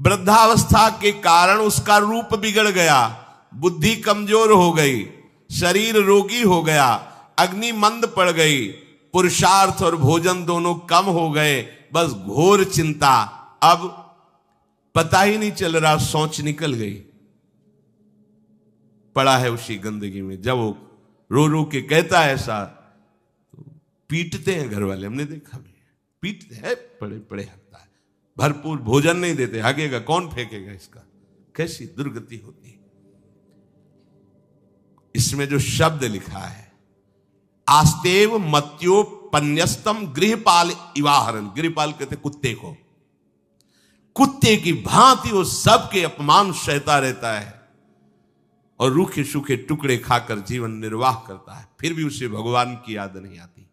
वृद्धावस्था के कारण उसका रूप बिगड़ गया, बुद्धि कमजोर हो गई, शरीर रोगी हो गया, अग्नि मंद पड़ गई, पुरुषार्थ और भोजन दोनों कम हो गए, बस घोर चिंता। अब पता ही नहीं चल रहा, सोच निकल गई, पड़ा है उसी गंदगी में। जब वो रो रो के कहता है ऐसा, तो पीटते हैं घर वाले, हमने देखा भी, पीटते हैं, पड़े पड़े हकता है, भरपूर भोजन नहीं देते, हगेगा कौन, फेंकेगा इसका, कैसी दुर्गति होती है। इसमें जो शब्द लिखा है, आस्तेव मत्योपन्यस्तम गृहपाल इवाहरन, गृहपाल कहते कुत्ते को, कुत्ते की भांति वो सबके अपमान सहता रहता है और रूखे सूखे टुकड़े खाकर जीवन निर्वाह करता है, फिर भी उसे भगवान की याद नहीं आती।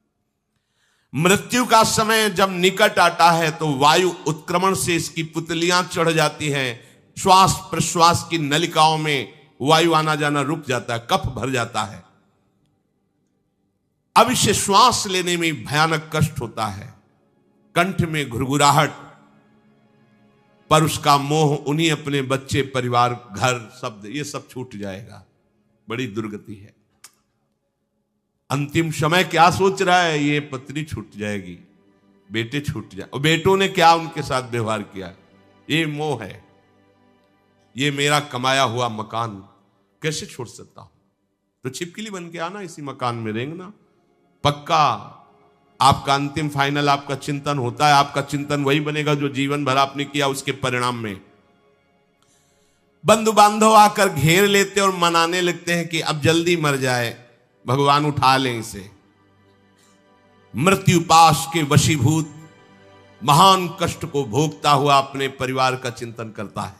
मृत्यु का समय जब निकट आता है तो वायु उत्क्रमण से इसकी पुतलियां चढ़ जाती हैं, श्वास प्रश्वास की नलिकाओं में वायु आना जाना रुक जाता है, कफ भर जाता है, अब इसे श्वास लेने में भयानक कष्ट होता है, कंठ में घुरघुराहट, पर उसका मोह उन्हीं अपने बच्चे, परिवार, घर, शब्द, ये सब छूट जाएगा। बड़ी दुर्गति है। अंतिम समय क्या सोच रहा है, ये पत्नी छूट जाएगी, बेटे छूट जाए, और बेटों ने क्या उनके साथ व्यवहार किया, ये मोह है, ये मेरा कमाया हुआ मकान कैसे छोड़ सकता हूं, तो छिपकली बन के आना, इसी मकान में रेंगना। पक्का आपका अंतिम फाइनल आपका चिंतन होता है, आपका चिंतन वही बनेगा जो जीवन भर आपने किया, उसके परिणाम में बंधु बांधव आकर घेर लेते और मनाने लगते हैं कि अब जल्दी मर जाए, भगवान उठा लें इसे। मृत्यु पाश के वशीभूत महान कष्ट को भोगता हुआ अपने परिवार का चिंतन करता है।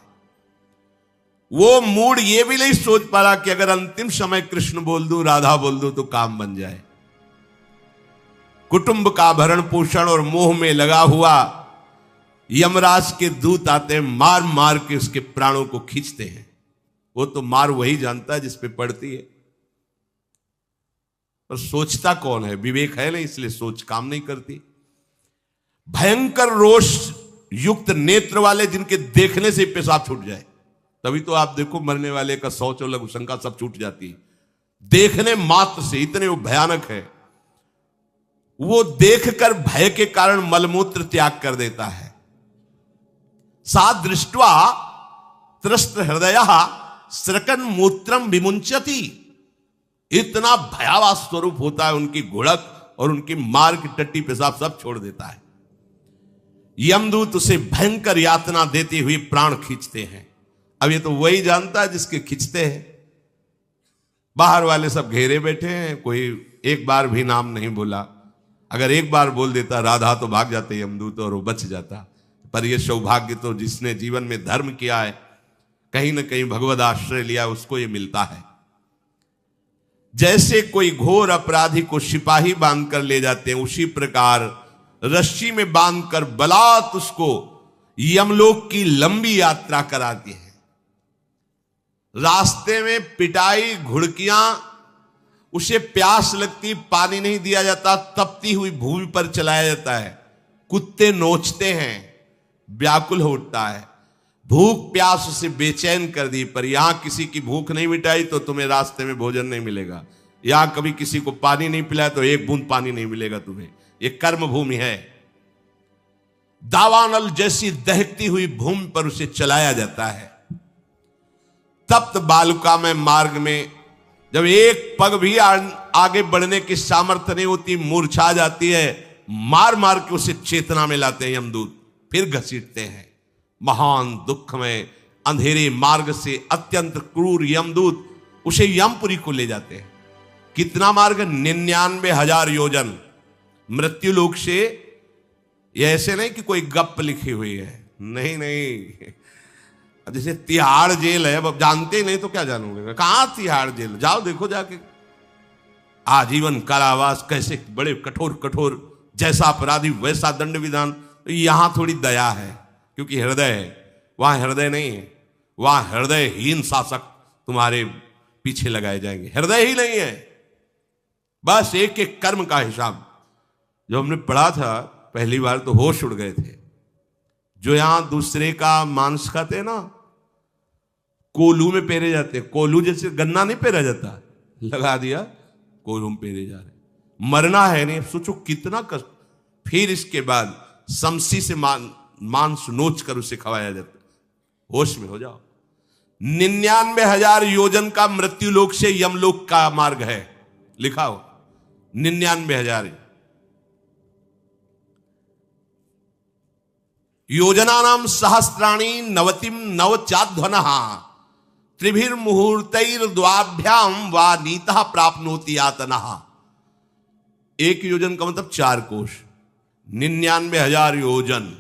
वो मूड ये भी नहीं सोच पा रहा कि अगर अंतिम समय कृष्ण बोल दूं, राधा बोल दूं तो काम बन जाए। कुटुंब का भरण पोषण और मोह में लगा हुआ यमराज के दूत आते हैं, मार मार के उसके प्राणों को खींचते हैं। वो तो मार वही जानता है जिस पे पड़ती है, और सोचता कौन है, विवेक है नहीं, इसलिए सोच काम नहीं करती। भयंकर रोष युक्त नेत्र वाले, जिनके देखने से पेशाब छूट जाए, तभी तो आप देखो मरने वाले का शौच और लघु शंका सब छूट जाती है, देखने मात्र से, इतने वो भयानक है। वो देखकर भय के कारण मलमूत्र त्याग कर देता है। सा दृष्ट्वा त्रस्त हृदय स्रकन मूत्रम विमुंचति, इतना भयावह स्वरूप होता है उनकी घुड़क, और उनकी मार की टट्टी पेशाब सब छोड़ देता है। यमदूत उसे भयंकर यातना देते हुए प्राण खींचते हैं। अब ये तो वही जानता है जिसके खींचते हैं। बाहर वाले सब घेरे बैठे हैं, कोई एक बार भी नाम नहीं बोला। अगर एक बार बोल देता राधा तो भाग जाते यमदूत और वो बच जाता। पर ये सौभाग्य तो जिसने जीवन में धर्म किया है, कहीं ना कहीं भगवद आश्रय लिया, उसको ये मिलता है। जैसे कोई घोर अपराधी को सिपाही बांधकर ले जाते हैं, उसी प्रकार रस्सी में बांधकर बलात् उसको यमलोक की लंबी यात्रा कराती है। रास्ते में पिटाई, घुड़कियां, उसे प्यास लगती, पानी नहीं दिया जाता, तपती हुई भूमि पर चलाया जाता है। कुत्ते नोचते हैं, व्याकुल हो उठता है, भूख प्यास उसे बेचैन कर दी। पर यहां किसी की भूख नहीं मिटाई तो तुम्हें रास्ते में भोजन नहीं मिलेगा। यहां कभी किसी को पानी नहीं पिलाया तो एक बूंद पानी नहीं मिलेगा तुम्हें। ये कर्म भूमि है। दावानल जैसी दहकती हुई भूमि पर उसे चलाया जाता है। तप्त बालुका में मार्ग में जब एक पग भी आगे बढ़ने की सामर्थ्य नहीं होती, मूर्छा जाती है, मार मार के उसे चेतना में लाते हैं यमदूत, फिर घसीटते हैं। महान दुख में अंधेरे मार्ग से अत्यंत क्रूर यमदूत उसे यमपुरी को ले जाते हैं। कितना मार्ग? 99,000 योजन मृत्यु लोक से। यह ऐसे नहीं कि कोई गप लिखी हुई है, नहीं नहीं। जैसे तिहाड़ जेल है, अब जानते ही नहीं तो क्या जानोगे, कहां तिहाड़ जेल, जाओ देखो जाके। आजीवन कारावास, कैसे बड़े कठोर कठोर, जैसा अपराधी वैसा दंड विधान। यहां थोड़ी दया है क्योंकि हृदय है, वहां हृदय नहीं है। वहां हृदयहीन शासक तुम्हारे पीछे लगाए जाएंगे। हृदय ही नहीं है, बस एक एक कर्म का हिसाब। जो हमने पढ़ा था पहली बार तो होश उड़ गए थे। जो यहां दूसरे का मांस खाते हैं ना, कोलू में पेरे जाते हैं। कोलू जैसे गन्ना नहीं पेरा जाता, लगा दिया कोलू में पेरे जा रहे। मरना है नहीं, सोचो कितना कष्ट। फिर इसके बाद समसी से मांस नोच कर उसे खवाया जाता। होश में हो जाओ। 99,000 योजन का मृत्यु लोक से यमलोक का मार्ग है, लिखा हो 99,000 योजना नाम सहस्त्राणी नवतिम नवचाध्वनः त्रिभिर्मुहूर्तैर्द्वाभ्याम वा नीतः प्राप्नोति यातनः। एक योजन का मतलब 4 कोश, 99,000 योजन।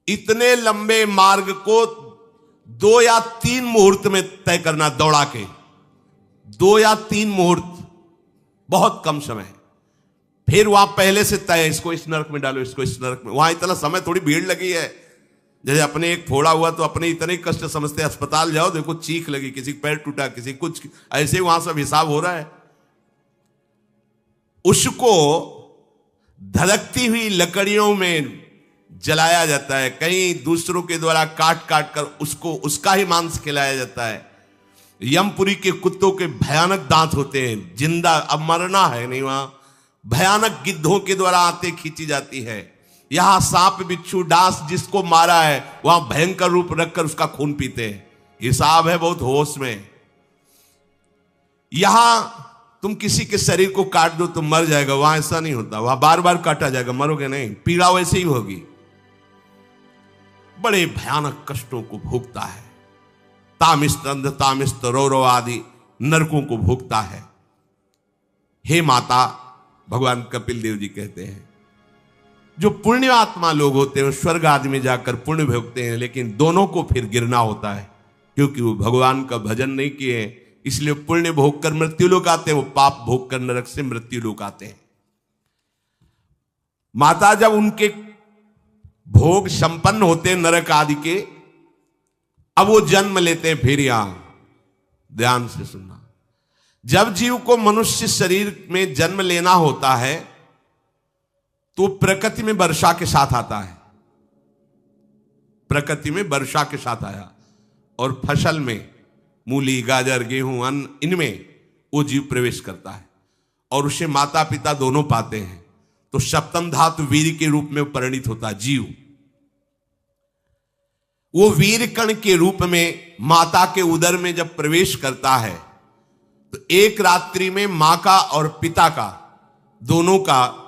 इतने लंबे मार्ग को 2 या 3 मुहूर्त में तय करना, दौड़ा के 2 या 3 मुहूर्त, बहुत कम समय। फिर वहां पहले से तय, इसको इस नरक में डालो, इसको इस नरक में। वहां इतना समय, थोड़ी भीड़ लगी है। जैसे अपने एक फोड़ा हुआ तो अपने इतने कष्ट समझते, अस्पताल जाओ देखो चीख लगी, किसी पैर टूटा, किसी कुछ, ऐसे वहां सब हिसाब हो रहा है। उसको धधकती हुई लकड़ियों में जलाया जाता है, कहीं दूसरों के द्वारा काट काट कर उसको उसका ही मांस खिलाया जाता है। यमपुरी के कुत्तों के भयानक दांत होते हैं, जिंदा, अब मरना है नहीं वहां। भयानक गिद्धों के द्वारा आते खींची जाती है। यहां सांप बिच्छू डांस जिसको मारा है, वहां भयंकर रूप रखकर उसका खून पीते हैं। हिसाब है बहुत होश में। यहां तुम किसी के शरीर को काट दो तो मर जाएगा, वहां ऐसा नहीं होता। वहां बार बार काटा जाएगा, मरोगे नहीं, पीड़ा वैसे ही होगी। बड़े भयानक कष्टों को भोगता है। तामिस्त्र तामिस्त्र रौरव आदि नरकों को भोगता है। हे माता, भगवान कपिल देव जी कहते हैं, जो पुण्य आत्मा लोग होते हैं स्वर्ग आदि में जाकर पुण्य भोगते हैं, लेकिन दोनों को फिर गिरना होता है, क्योंकि वो भगवान का भजन नहीं किए, इसलिए पुण्य भोग कर मृत्यु लोक आते हैं, वो पाप भोग कर नरक से मृत्यु लोक आते हैं। माता जब उनके भोग संपन्न होते हैं नरक आदि के, अब वो जन्म लेते हैं। फिर यहां ध्यान से सुनना, जब जीव को मनुष्य शरीर में जन्म लेना होता है तो प्रकृति में वर्षा के साथ आता है। प्रकृति में वर्षा के साथ आया, और फसल में मूली, गाजर, गेहूं, अन्न, इनमें वो जीव प्रवेश करता है, और उसे माता पिता दोनों पाते हैं। तो सप्तम धातु वीर के रूप में परिणित होता है जीव। वो वीर कण के रूप में माता के उदर में जब प्रवेश करता है, तो एक रात्रि में मां का और पिता का, दोनों का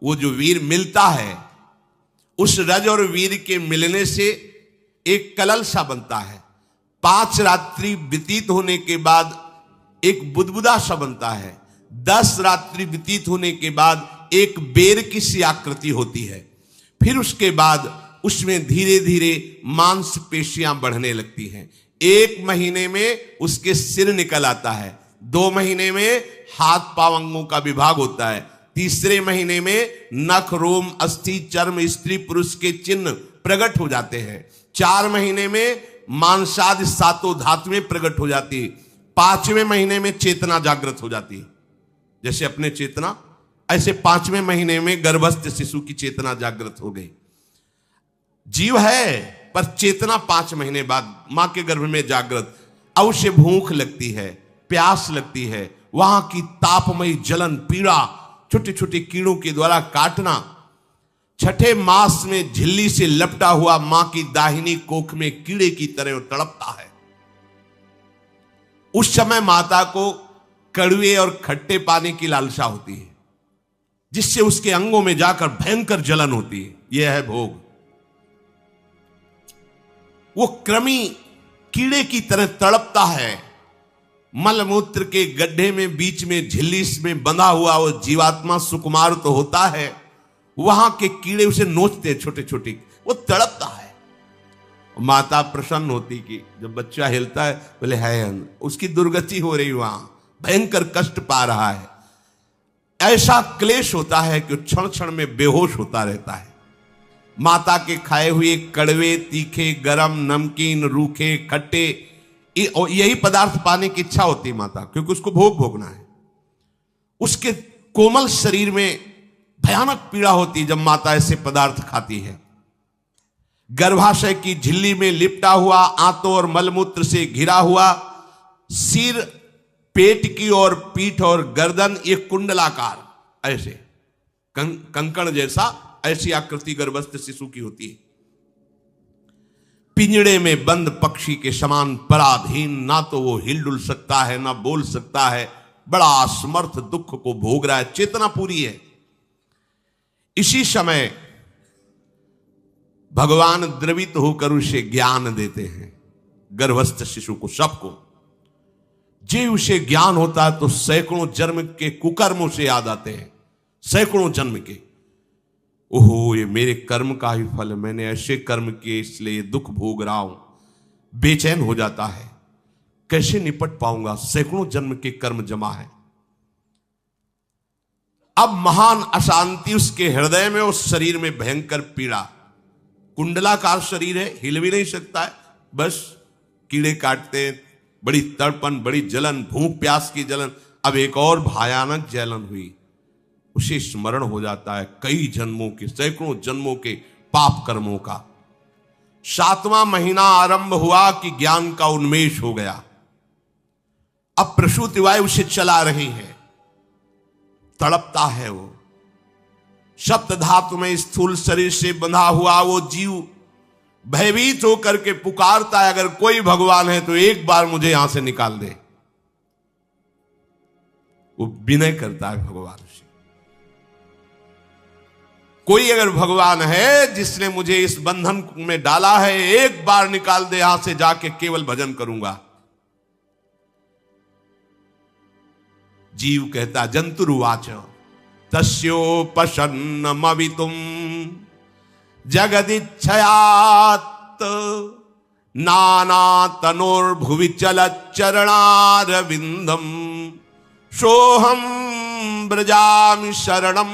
वो जो वीर मिलता है, उस रज और वीर के मिलने से एक कलल सा बनता है। 5 रात्रि व्यतीत होने के बाद एक बुदबुदा सा बनता है। 10 रात्रि व्यतीत होने के बाद एक बेर की सी आकृति होती है। फिर उसके बाद उसमें धीरे धीरे मांसपेशियां बढ़ने लगती हैं। 1 महीने में उसके सिर निकल आता है। 2 महीने में हाथ पांव अंगों का विभाग होता है। 3रे महीने में नख, रोम, अस्थि, चर्म, स्त्री पुरुष के चिन्ह प्रकट हो जाते हैं। 4 महीने में मांसादि 7 धातुएं प्रकट हो जाती है। 5वें महीने में चेतना जागृत हो जाती है। जैसे अपने चेतना, ऐसे 5वें महीने में गर्भस्थ शिशु की चेतना जागृत हो गई। जीव है पर चेतना 5 महीने बाद मां के गर्भ में जागृत। अब उसे भूख लगती है, प्यास लगती है, वहां की तापमयी जलन, पीड़ा, छोटे छोटे कीड़ों के द्वारा काटना। 6ठे मास में झिल्ली से लपटा हुआ मां की दाहिनी कोख में कीड़े की तरह तड़पता है। उस समय माता को कड़वे और खट्टे पानी की लालसा होती है, जिससे उसके अंगों में जाकर भयंकर जलन होती है। यह है भोग। वो कृमि कीड़े की तरह तड़पता है। मलमूत्र के गड्ढे में बीच में झिल्ली में बंधा हुआ वो जीवात्मा सुकुमार तो होता है, वहां के कीड़े उसे नोचते छोटे छोटे, वो तड़पता है। माता प्रसन्न होती कि जब बच्चा हिलता है, बोले है उसकी दुर्गति हो रही, वहां भयंकर कष्ट पा रहा है। ऐसा क्लेश होता है कि क्षण क्षण में बेहोश होता रहता है। माता के खाए हुए कड़वे, तीखे, गरम, नमकीन, रूखे, खट्टे, यही पदार्थ पाने की इच्छा होती है माता, क्योंकि उसको भोग भोगना है। उसके कोमल शरीर में भयानक पीड़ा होती है जब माता ऐसे पदार्थ खाती है। गर्भाशय की झिल्ली में लिपटा हुआ, आंतों और मलमूत्र से घिरा हुआ, सिर, पेट की और पीठ और गर्दन एक कुंडलाकार, ऐसे कंकण जैसा, ऐसी आकृति गर्भस्थ शिशु की होती है। पिंजड़े में बंद पक्षी के समान पराधीन, ना तो वो हिल डुल सकता है ना बोल सकता है, बड़ा असमर्थ दुख को भोग रहा है, चेतना पूरी है। इसी समय भगवान द्रवित होकर उसे ज्ञान देते हैं, गर्भस्थ शिशु को, सबको। जे उसे ज्ञान होता है तो सैकड़ों जन्म के कुकर्मों से याद आते हैं, सैकड़ों जन्म के। ओहो, ये मेरे कर्म का ही फल, मैंने ऐसे कर्म किए इसलिए दुख भोग रहा हूं। बेचैन हो जाता है, कैसे निपट पाऊंगा, सैकड़ों जन्म के कर्म जमा है। अब महान अशांति उसके हृदय में, उस शरीर में भयंकर पीड़ा, कुंडलाकार शरीर है, हिल भी नहीं सकता है, बस कीड़े काटते हैं, बड़ी तड़पन, बड़ी जलन, भूख प्यास की जलन। अब एक और भयानक जलन हुई, उसे स्मरण हो जाता है कई जन्मों के, सैकड़ों जन्मों के पाप कर्मों का। 7वां महीना आरंभ हुआ कि ज्ञान का उन्मेष हो गया। अब प्रसूति वायु उसे चला रही है, तड़पता है वो। सप्त धातु में स्थूल शरीर से बंधा हुआ वो जीव भयभीत होकर के पुकारता है, अगर कोई भगवान है तो एक बार मुझे यहां से निकाल दे। वो विनय करता है भगवान से, कोई अगर भगवान है जिसने मुझे इस बंधन में डाला है, एक बार निकाल दे, यहां से जाके केवल भजन करूंगा। जीव कहता, जंतुरुवाच तस्योपशन्नमवितुम जगदिच्छयात् नाना तनोर्भुवि चलच्चरणारविंदम सोहम ब्रजामि शरणम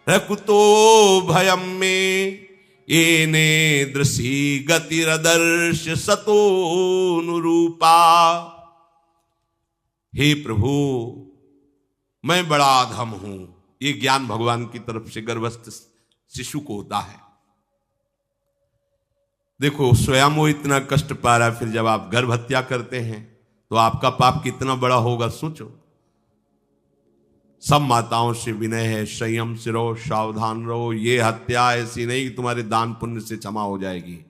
रकुतो भयम में येने दृशी गतिरदर्श सतोनुरूपा। हे प्रभु, मैं बड़ा अधम हूं। ये ज्ञान भगवान की तरफ से गर्भस्थ शिशु को होता है। देखो, स्वयं वो इतना कष्ट पा रहा है, फिर जब आप गर्भ हत्या करते हैं तो आपका पाप कितना बड़ा होगा, सोचो। सब माताओं से विनय है, संयम से रहो, सावधान रहो। ये हत्या ऐसी नहीं कि तुम्हारे दान पुण्य से क्षमा हो जाएगी।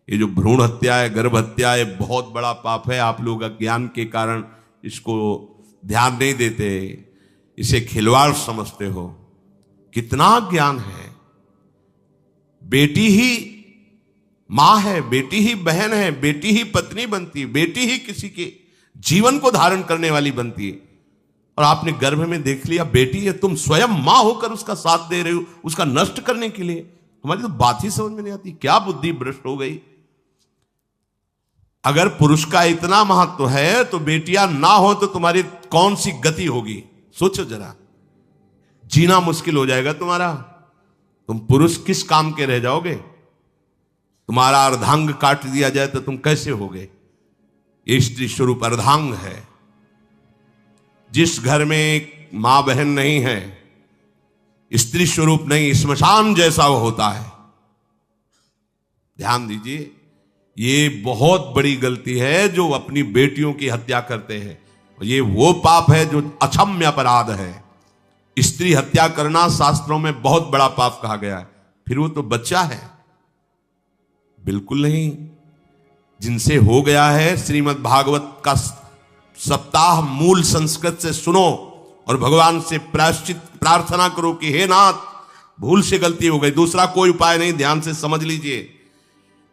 ये जो भ्रूण हत्या है, गर्भ हत्या है, बहुत बड़ा पाप है। आप लोग अज्ञान के कारण इसको ध्यान नहीं देते, इसे खिलवाड़ समझते हो। कितना ज्ञान है। बेटी ही मां है, बेटी ही बहन है, बेटी ही पत्नी बनती है, बेटी ही किसी के जीवन को धारण करने वाली बनती है। और आपने गर्भ में देख लिया बेटी है, तुम स्वयं मां होकर उसका साथ दे रहे हो, उसका नष्ट करने के लिए। हमारी तो बात ही समझ में नहीं आती, क्या बुद्धि भ्रष्ट हो गई। अगर पुरुष का इतना महत्व है तो बेटियां ना हो तो तुम्हारी कौन सी गति होगी, सोचो जरा। जीना मुश्किल हो जाएगा तुम्हारा। तुम पुरुष किस काम के रह जाओगे। तुम्हारा अर्धांग काट दिया जाए तो तुम कैसे होगे। ये स्त्री स्वरूप अर्धांग है। जिस घर में एक मां बहन नहीं है, स्त्री स्वरूप नहीं, श्मशान जैसा वो होता है। ध्यान दीजिए, ये बहुत बड़ी गलती है जो अपनी बेटियों की हत्या करते हैं। ये वो पाप है जो अक्षम्य अपराध है। स्त्री हत्या करना शास्त्रों में बहुत बड़ा पाप कहा गया है। फिर वो तो बच्चा है, बिल्कुल नहीं। जिनसे हो गया है, श्रीमद् भागवत का सप्ताह मूल संस्कृत से सुनो और भगवान से प्रायश्चित प्रार्थना करो कि हे नाथ, भूल से गलती हो गई, दूसरा कोई उपाय नहीं। ध्यान से समझ लीजिए,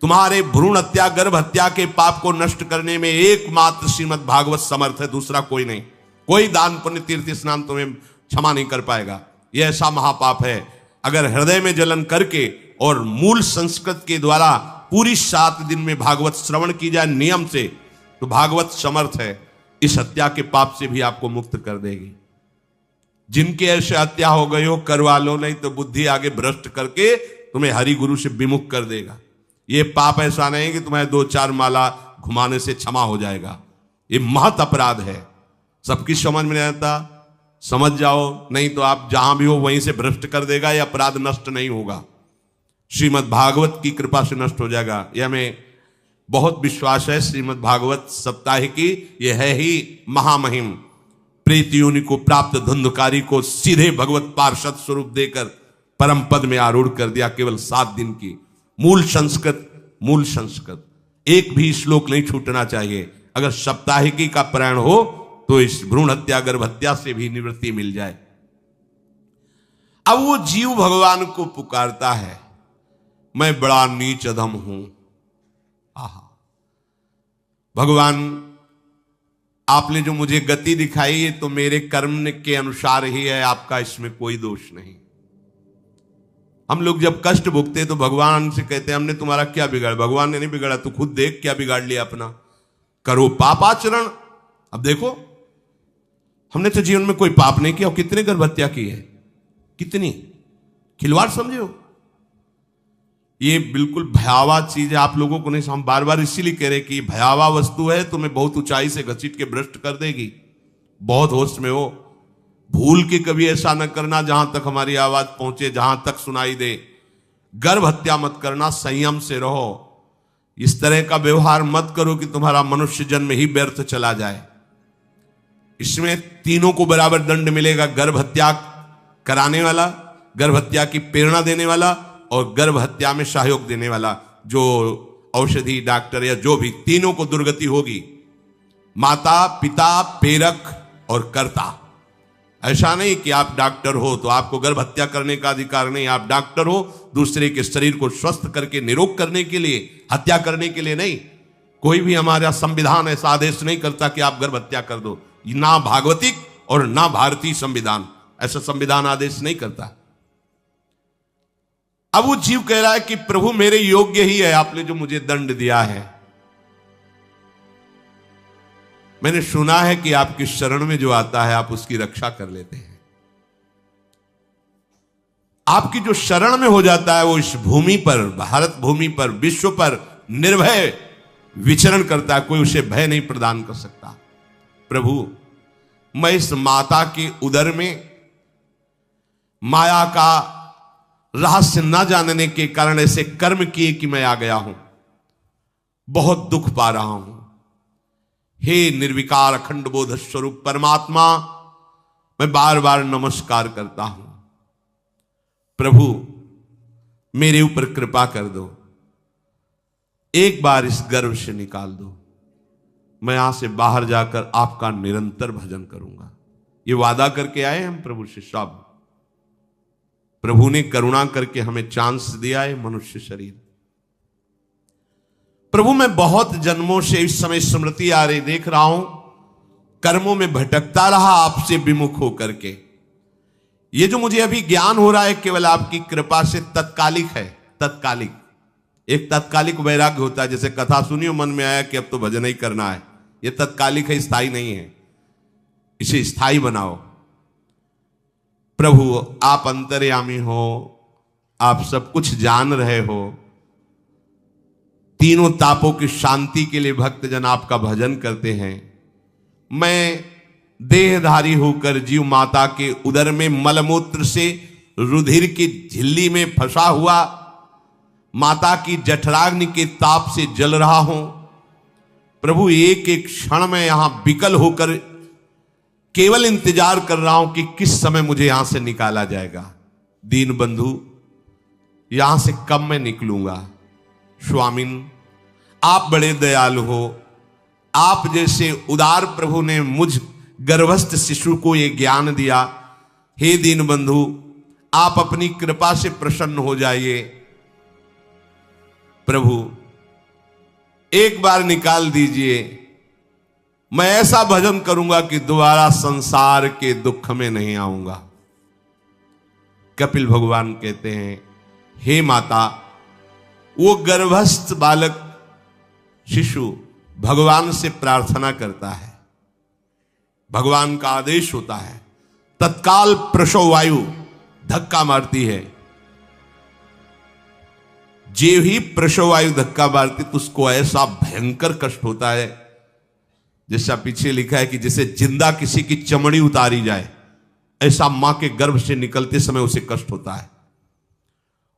तुम्हारे भ्रूण हत्या, गर्भ हत्या के पाप को नष्ट करने में एकमात्र श्रीमद् भागवत समर्थ है, दूसरा कोई नहीं। कोई दान पुण्य तीर्थ स्नान तुम्हें क्षमा नहीं कर पाएगा। यह ऐसा महापाप है। अगर हृदय में जलन करके और मूल संस्कृत के द्वारा पूरी 7 दिन में भागवत श्रवण की जाए नियम से, तो भागवत समर्थ है, इस हत्या के पाप से भी आपको मुक्त कर देगी। जिनके ऐसे हत्या हो गई हो, करवा लो, नहीं तो बुद्धि आगे भ्रष्ट करके तुम्हें हरि गुरु से विमुख कर देगा। ये पाप ऐसा नहीं कि तुम्हें 2-4 माला घुमाने से क्षमा हो जाएगा। ये महत अपराध है। सबकी समझ में नहीं आता, समझ जाओ, नहीं तो आप जहां भी हो वहीं से भ्रष्ट कर देगा, ये अपराध नष्ट नहीं होगा। श्रीमद् भागवत की कृपा से नष्ट हो जाएगा। यह हमें बहुत विश्वास है। श्रीमद् भागवत साप्ताहिकी यह है ही महामहिम। प्रेत योनि को प्राप्त धुंधकारी को सीधे भगवत पार्षद स्वरूप देकर परम पद में आरूढ़ कर दिया। केवल 7 दिन की मूल संस्कृत एक भी श्लोक नहीं छूटना चाहिए। अगर साप्ताहिकी का पारायण हो तो इस भ्रूण हत्या गर्भ हत्या से भी निवृत्ति मिल जाए। अब वो जीव भगवान को पुकारता है, मैं बड़ा नीच अधम हूं। आहा, भगवान आपने जो मुझे गति दिखाई है तो मेरे कर्म के अनुसार ही है, आपका इसमें कोई दोष नहीं। हम लोग जब कष्ट भुगते तो भगवान से कहते हैं हमने तुम्हारा क्या बिगाड़ा। भगवान ने नहीं बिगाड़ा, तू खुद देख क्या बिगाड़ लिया अपना। करो पापाचरण। अब देखो हमने तो जीवन में कोई पाप नहीं किया और कितने गर्भ हत्या की है, कितनी खिलवाड़ समझे हो। ये बिल्कुल भयावह चीज है, आप लोगों को नहीं। हम बार बार इसीलिए कह रहे कि भयावह वस्तु है, तुम्हें बहुत ऊंचाई से घसीट के भ्रष्ट कर देगी। बहुत होश में हो, भूल के कभी ऐसा न करना जहां तक हमारी आवाज पहुंचे, जहां तक सुनाई दे। गर्भ हत्या मत करना, संयम से रहो। इस तरह का व्यवहार मत करो कि तुम्हारा मनुष्य जन्म ही व्यर्थ चला जाए। इसमें तीनों को बराबर दंड मिलेगा। गर्भ हत्या कराने वाला, गर्भ हत्या की प्रेरणा देने वाला और गर्भ हत्या में सहयोग देने वाला, जो औषधि डॉक्टर या जो भी, तीनों को दुर्गति होगी। माता पिता प्रेरक और कर्ता। ऐसा नहीं कि आप डॉक्टर हो तो आपको गर्भ हत्या करने का अधिकार नहीं। आप डॉक्टर हो दूसरे के शरीर को स्वस्थ करके निरोग करने के लिए, हत्या करने के लिए नहीं। कोई भी हमारा संविधान ऐसा आदेश नहीं करता कि आप गर्भ हत्या कर दो। ना भागवतिक और ना भारतीय संविधान ऐसा संविधान आदेश नहीं करता। अब वो जीव कह रहा है कि प्रभु मेरे योग्य ही है, आपने जो मुझे दंड दिया है। मैंने सुना है कि आपकी शरण में जो आता है आप उसकी रक्षा कर लेते हैं। आपकी जो शरण में हो जाता है वो इस भूमि पर, भारत भूमि पर, विश्व पर निर्भय विचरण करता है। कोई उसे भय नहीं प्रदान कर सकता। प्रभु मैं इस माता के उदर में माया का रहस्य न जानने के कारण ऐसे कर्म किए कि मैं आ गया हूं। बहुत दुख पा रहा हूं। हे निर्विकार अखंड बोध स्वरूप परमात्मा, मैं बार बार नमस्कार करता हूं। प्रभु मेरे ऊपर कृपा कर दो, एक बार इस गर्भ से निकाल दो। मैं यहां से बाहर जाकर आपका निरंतर भजन करूंगा। ये वादा करके आए हम प्रभु से। सब प्रभु ने करुणा करके हमें चांस दिया है मनुष्य शरीर। प्रभु मैं बहुत जन्मों से इस समय स्मृति आ रही, देख रहा हूं कर्मों में भटकता रहा आपसे विमुख होकर के। ये जो मुझे अभी ज्ञान हो रहा है केवल आपकी कृपा से तत्कालिक है। तत्कालिक, एक तत्कालिक वैराग्य होता है। जैसे कथा सुनियो मन में आया कि अब तो भजन ही करना है। ये तत्कालिक है, स्थायी नहीं है। इसे स्थायी बनाओ। प्रभु आप अंतर्यामी हो, आप सब कुछ जान रहे हो। तीनों तापों की शांति के लिए भक्तजन आपका भजन करते हैं। मैं देहधारी होकर जीव माता के उदर में मलमूत्र से रुधिर की झिल्ली में फंसा हुआ माता की जठराग्नि के ताप से जल रहा हूं। प्रभु एक एक क्षण में यहां विकल होकर केवल इंतजार कर रहा हूं कि किस समय मुझे यहां से निकाला जाएगा। दीन बंधु यहां से कब मैं निकलूंगा। स्वामिन आप बड़े दयालु हो। आप जैसे उदार प्रभु ने मुझ गर्भस्थ शिशु को यह ज्ञान दिया। हे दीन बंधु आप अपनी कृपा से प्रसन्न हो जाइए। प्रभु एक बार निकाल दीजिए। मैं ऐसा भजन करूंगा कि दोबारा संसार के दुख में नहीं आऊंगा। कपिल भगवान कहते हैं हे माता, वो गर्भस्थ बालक शिशु भगवान से प्रार्थना करता है। भगवान का आदेश होता है, तत्काल प्रसव वायु धक्का मारती है। जे ही प्रसव वायु धक्का मारती तो उसको ऐसा भयंकर कष्ट होता है, जैसा पीछे लिखा है कि जैसे जिंदा किसी की चमड़ी उतारी जाए, ऐसा मां के गर्भ से निकलते समय उसे कष्ट होता है।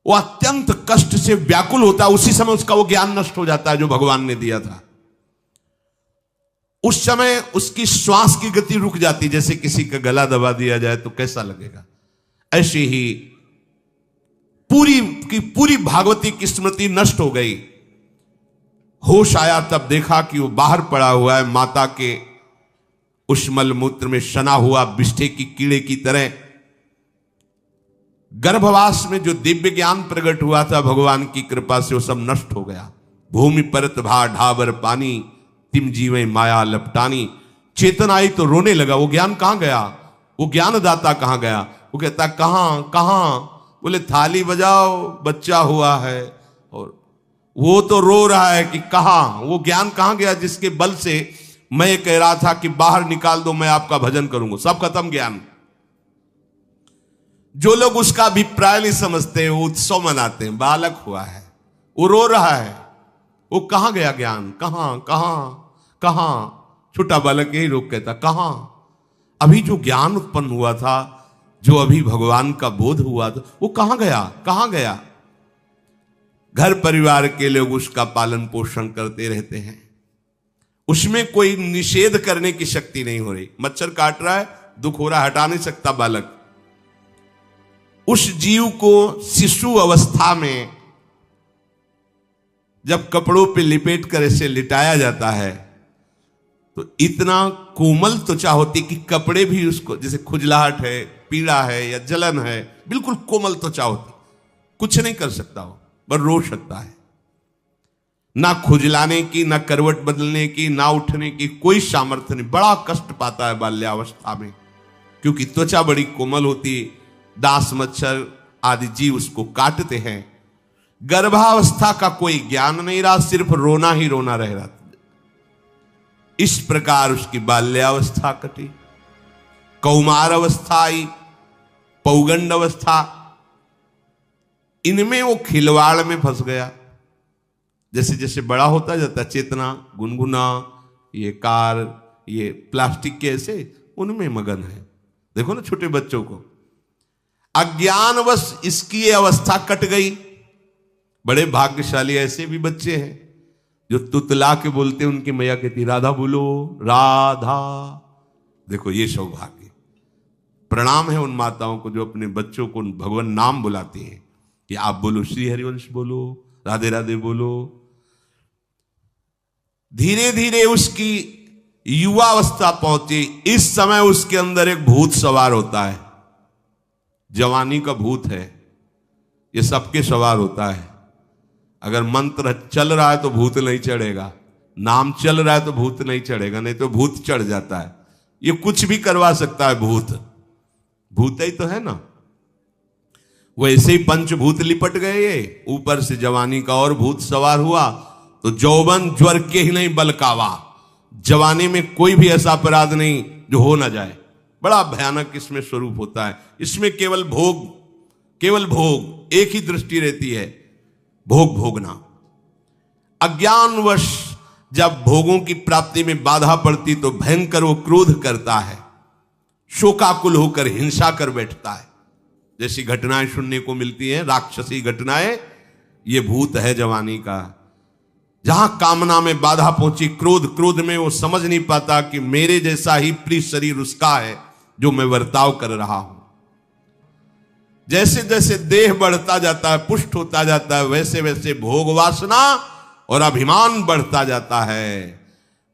वो अत्यंत कष्ट से व्याकुल होता है, उसी समय उसका वो ज्ञान नष्ट हो जाता है जो भगवान ने दिया था। उस समय उसकी श्वास की गति रुक जाती, जैसे किसी का गला दबा दिया जाए तो कैसा लगेगा, ऐसे ही पूरी की पूरी भागवती की स्मृति नष्ट हो गई। होश आया तब देखा कि वो बाहर पड़ा हुआ है, माता के उस मलमूत्र में सना हुआ बिष्ठे की कीड़े की तरह। गर्भवास में जो दिव्य ज्ञान प्रकट हुआ था भगवान की कृपा से, वो सब नष्ट हो गया। भूमि परत भा ढाबर पानी, तिम जीवे माया लपटानी। चेतन आई तो रोने लगा, वो ज्ञान कहां गया, वो ज्ञानदाता कहां गया। वो कहता कहां कहां, बोले थाली बजाओ बच्चा हुआ है, और वो तो रो रहा है कि कहां, वो ज्ञान कहां गया जिसके बल से मैं कह रहा था कि बाहर निकाल दो, मैं आपका भजन करूंगा। सब खत्म ज्ञान। जो लोग उसका अभिप्राय नहीं समझते वो उत्सव मनाते हैं, बालक हुआ है, वो रो रहा है, वो कहां गया ज्ञान, कहां कहां कहां। छोटा बालक यही रोक कहता कहां, अभी जो ज्ञान उत्पन्न हुआ था, जो अभी भगवान का बोध हुआ था, वो कहां गया कहां गया। घर परिवार के लोग उसका पालन पोषण करते रहते हैं, उसमें कोई निषेध करने की शक्ति नहीं हो रही। मच्छर काट रहा है, दुख हो रहा है, हटा नहीं सकता बालक। उस जीव को शिशु अवस्था में जब कपड़ों पे लिपेट कर ऐसे लिटाया जाता है तो इतना कोमल त्वचा होती कि कपड़े भी उसको, जैसे खुजलाहट है, पीड़ा है या जलन है, बिल्कुल कोमल त्वचा होती, कुछ नहीं कर सकता वो, बस रो सकता है। ना खुजलाने की, ना करवट बदलने की, ना उठने की कोई सामर्थ्य नहीं। बड़ा कष्ट पाता है बाल्यावस्था में, क्योंकि त्वचा बड़ी कोमल होती, दास मच्छर आदि जीव उसको काटते हैं। गर्भावस्था का कोई ज्ञान नहीं रहा, सिर्फ रोना ही रोना रह रहा। इस प्रकार उसकी बाल्यावस्था कटी, कौमार अवस्था आई, पौगंड अवस्था, इनमें वो खिलवाड़ में फंस गया। जैसे जैसे बड़ा होता जाता, चेतना, गुनगुना, ये कार, ये प्लास्टिक के ऐसे, उनमें मगन है। देखो ना छोटे बच्चों को, अज्ञानवश इसकी ये अवस्था कट गई। बड़े भाग्यशाली ऐसे भी बच्चे हैं जो तुतला के बोलते हैं, उनकी मैया कहती राधा बोलो राधा। देखो ये सौभाग्य, प्रणाम है उन माताओं को जो अपने बच्चों को भगवान नाम बुलाती हैं कि आप बोलो श्री हरिवंश बोलो, राधे राधे बोलो। धीरे धीरे उसकी युवा अवस्था पहुंची। इस समय उसके अंदर एक भूत सवार होता है, जवानी का भूत है, ये सबके सवार होता है। अगर मंत्र चल रहा है तो भूत नहीं चढ़ेगा, नाम चल रहा है तो भूत नहीं चढ़ेगा, नहीं तो भूत चढ़ जाता है। ये कुछ भी करवा सकता है भूत, भूत ही तो है ना। वैसे ही पंचभूत लिपट गए, ये ऊपर से जवानी का और भूत सवार हुआ तो जौवन ज्वर के ही नहीं बलकावा। जवानी में कोई भी ऐसा अपराध नहीं जो हो ना जाए। बड़ा भयानक इसमें स्वरूप होता है। इसमें केवल भोग, केवल भोग, एक ही दृष्टि रहती है, भोग भोगना। अज्ञानवश जब भोगों की प्राप्ति में बाधा पड़ती तो भयंकर वो क्रोध करता है, शोकाकुल होकर हिंसा कर बैठता है। जैसी घटनाएं सुनने को मिलती हैं, राक्षसी घटनाएं, ये भूत है जवानी का। जहां कामना में बाधा पहुंची, क्रोध, क्रोध में वो समझ नहीं पाता कि मेरे जैसा ही प्रिय शरीर उसका है जो मैं वर्ताव कर रहा हूं। जैसे जैसे देह बढ़ता जाता है, पुष्ट होता जाता है, वैसे वैसे भोग वासना और अभिमान बढ़ता जाता है।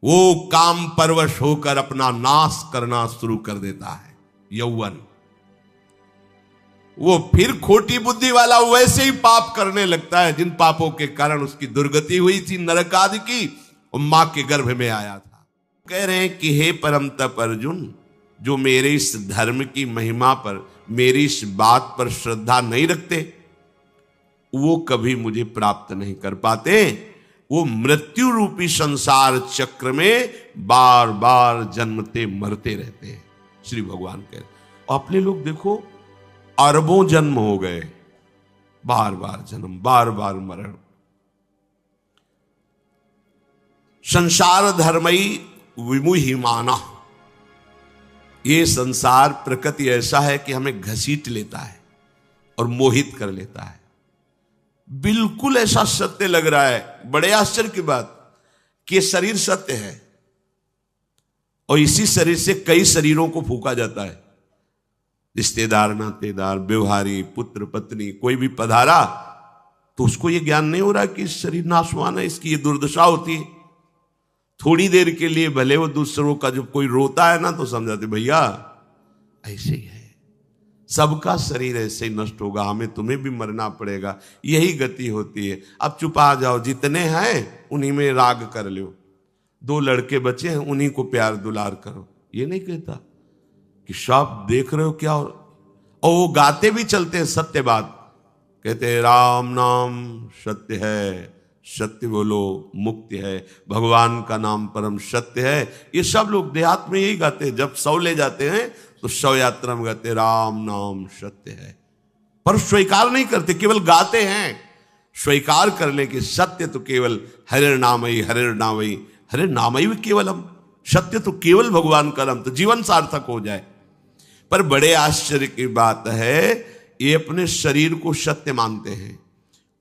वो काम परवश होकर अपना नाश करना शुरू कर देता है। यौवन, वो फिर खोटी बुद्धि वाला वैसे ही पाप करने लगता है जिन पापों के कारण उसकी दुर्गति हुई थी नरक आदि की, और मां के गर्भ में आया था। कह रहे हैं कि हे परम तप अर्जुन, जो मेरे इस धर्म की महिमा पर, मेरी इस बात पर श्रद्धा नहीं रखते, वो कभी मुझे प्राप्त नहीं कर पाते। वो मृत्यु रूपी संसार चक्र में बार बार जन्मते मरते रहते हैं। श्री भगवान कह रहे, अपने लोग देखो अरबों जन्म हो गए, बार बार जन्म, बार बार मरण। संसार धर्मई विमुहिमाना, ये संसार प्रकृति ऐसा है कि हमें घसीट लेता है और मोहित कर लेता है। बिल्कुल ऐसा सत्य लग रहा है, बड़े आश्चर्य की बात कि शरीर सत्य है और इसी शरीर से कई शरीरों को फूंका जाता है। रिश्तेदार, नातेदार, व्यवहारी, पुत्र, पत्नी, कोई भी पधारा तो उसको ये ज्ञान नहीं हो रहा कि इस शरीर नाशवान है, इसकी ये दुर्दशा होती है। थोड़ी देर के लिए भले वो दूसरों का जब कोई रोता है ना तो समझाते भैया ऐसे ही है, सबका शरीर ऐसे ही नष्ट होगा, हमें तुम्हें भी मरना पड़ेगा, यही गति होती है। अब चुपा जाओ, जितने हैं उन्हीं में राग कर लो, 2 लड़के बचे हैं उन्हीं को प्यार दुलार करो। ये नहीं कहता कि सब देख रहे हो क्या, और वो गाते भी चलते हैं सत्य बात, कहते हैं राम नाम सत्य है, सत्य बोलो मुक्ति है, भगवान का नाम परम सत्य है। ये सब लोग देहात में यही गाते हैं, जब शव ले जाते हैं तो शव यात्रा में गाते राम नाम सत्य है, पर स्वीकार नहीं करते, केवल गाते हैं। स्वीकार कर ले कि सत्य तो केवल हरे नामई, हरे नामई, हरे नामई केवलम, सत्य तो केवल भगवान का नाम, तो जीवन सार्थक हो जाए। पर बड़े आश्चर्य की बात है, ये अपने शरीर को सत्य मानते हैं,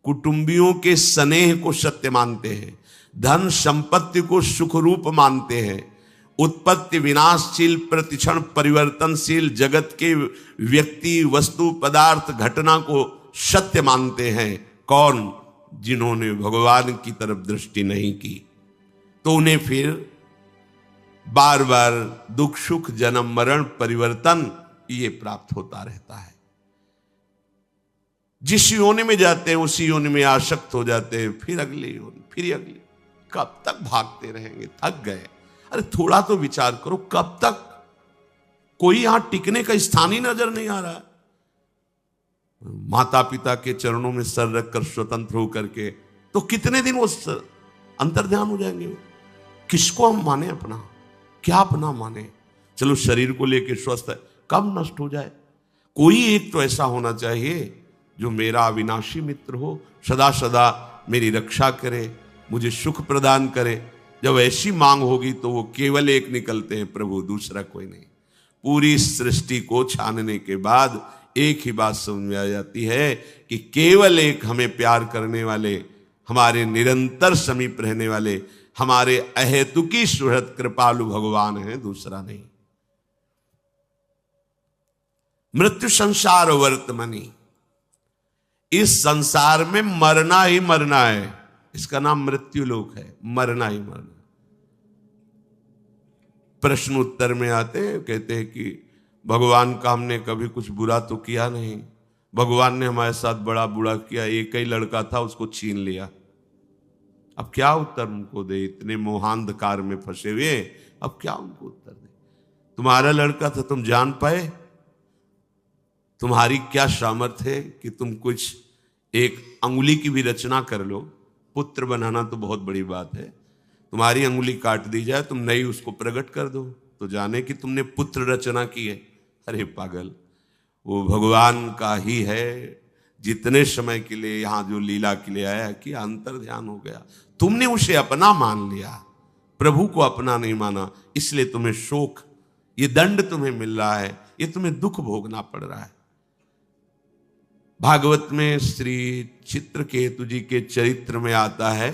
कुटुंबियों के स्नेह को सत्य मानते हैं, धन संपत्ति को सुख रूप मानते हैं, उत्पत्ति विनाशशील प्रतिक्षण परिवर्तनशील जगत के व्यक्ति वस्तु पदार्थ घटना को सत्य मानते हैं। कौन? जिन्होंने भगवान की तरफ दृष्टि नहीं की, तो उन्हें फिर बार बार दुख सुख जन्म मरण परिवर्तन ये प्राप्त होता रहता है। जिस योनि में जाते हैं उसी योनि में आसक्त हो जाते हैं, फिर अगली योनि, फिर अगली, कब तक भागते रहेंगे, थक गए। अरे थोड़ा तो विचार करो, कब तक? कोई यहां टिकने का स्थान ही नजर नहीं आ रहा है। माता पिता के चरणों में सर रखकर स्वतंत्र होकर के तो कितने दिन वो अंतर्ध्यान हो जाएंगे। किसको हम माने अपना, क्या अपना माने? चलो शरीर को लेकर स्वस्थ है, कब नष्ट हो जाए। कोई एक तो ऐसा होना चाहिए जो मेरा अविनाशी मित्र हो, सदा सदा मेरी रक्षा करे, मुझे सुख प्रदान करे। जब ऐसी मांग होगी तो वो केवल एक निकलते हैं, प्रभु, दूसरा कोई नहीं। पूरी सृष्टि को छानने के बाद एक ही बात समझ में आ जाती है कि केवल एक हमें प्यार करने वाले, हमारे निरंतर समीप रहने वाले, हमारे अहेतुकी सुहृद कृपालु भगवान है, दूसरा नहीं। मृत्यु संसार वर्तमनी, इस संसार में मरना ही मरना है, इसका नाम मृत्यु लोक है, मरना ही मरना। प्रश्न उत्तर में आते हैं, कहते हैं कि भगवान का हमने कभी कुछ बुरा तो किया नहीं, भगवान ने हमारे साथ बड़ा बुरा किया, एक ही लड़का था उसको छीन लिया। अब क्या उत्तर उनको दे, इतने मोहांधकार में फंसे हुए, अब क्या उनको उत्तर दे? तुम्हारा लड़का था, तुम जान पाए? तुम्हारी क्या सामर्थ्य है कि तुम कुछ एक अंगुली की भी रचना कर लो? पुत्र बनाना तो बहुत बड़ी बात है, तुम्हारी अंगुली काट दी जाए, तुम नई उसको प्रकट कर दो तो जाने कि तुमने पुत्र रचना की है। अरे पागल, वो भगवान का ही है, जितने समय के लिए यहां जो लीला के लिए आया कि अंतर ध्यान हो गया, तुमने उसे अपना मान लिया, प्रभु को अपना नहीं माना, इसलिए तुम्हें शोक, ये दंड तुम्हें मिल रहा है, ये तुम्हें दुख भोगना पड़ रहा है। भागवत में श्री चित्रकेतु जी के चरित्र में आता है